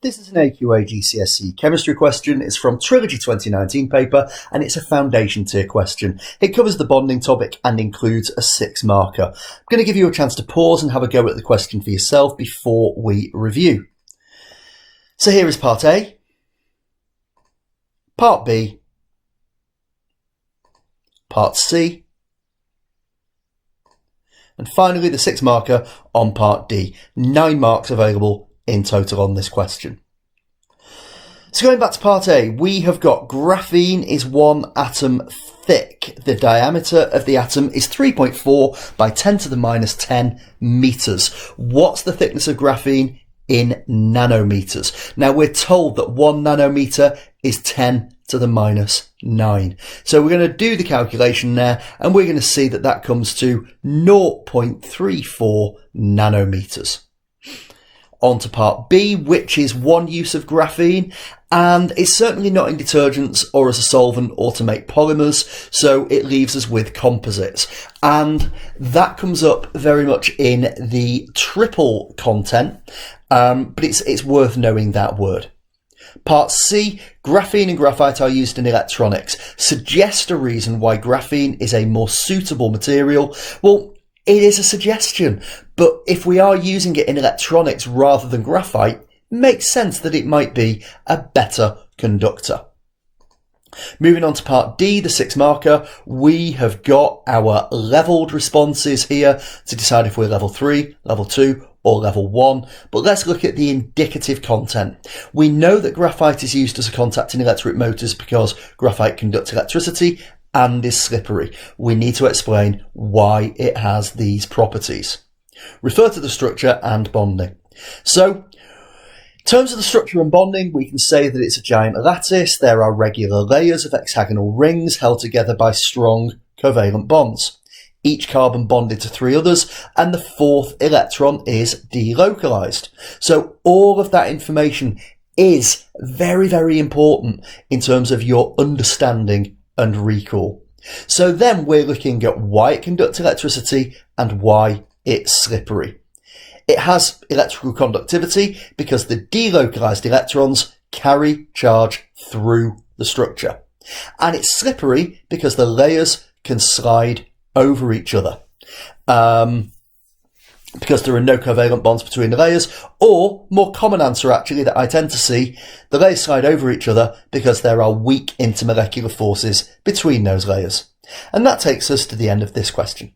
This is an AQA GCSE chemistry question. It's from Trilogy 2019 paper and it's a foundation tier question. It covers the bonding topic and includes a 6 marker. I'm going to give you a chance to pause and have a go at the question for yourself before we review. So here is part A, part B, part C, and finally the 6 marker on part D. 9 marks available in total on this question. So going back to part A, we have got graphene is 1 atom thick. The diameter of the atom is 3.4 by 10 to the minus 10 meters. What's the thickness of graphene in nanometers? Now we're told that 1 nanometer is 10 to the minus 9. So we're going to do the calculation there and we're going to see that that comes to 0.34 nanometers. On to part B, which is 1 use of graphene, and it's certainly not in detergents or as a solvent or to make polymers, so it leaves us with composites. And that comes up very much in the triple content, but it's worth knowing that word. Part C, graphene and graphite are used in electronics. Suggest a reason why graphene is a more suitable material. Well, it is a suggestion, but if we are using it in electronics rather than graphite, it makes sense that it might be a better conductor. Moving on to part D, the 6 marker, we have got our levelled responses here to decide if we're level 3, level 2 or level 1, but let's look at the indicative content. We know that graphite is used as a contact in electric motors because graphite conducts electricity and is slippery. We need to explain why it has these properties. Refer to the structure and bonding. So, in terms of the structure and bonding, we can say that it's a giant lattice. There are regular layers of hexagonal rings held together by strong covalent bonds. Each carbon bonded to 3 others, and the 4th electron is delocalized. So all of that information is very, very important in terms of your understanding and recall. So then we're looking at why it conducts electricity and why it's slippery. It has electrical conductivity because the delocalized electrons carry charge through the structure. And it's slippery because the layers can slide over each other. Because there are no covalent bonds between the layers, or more common answer actually that I tend to see, the layers slide over each other because there are weak intermolecular forces between those layers. And that takes us to the end of this question.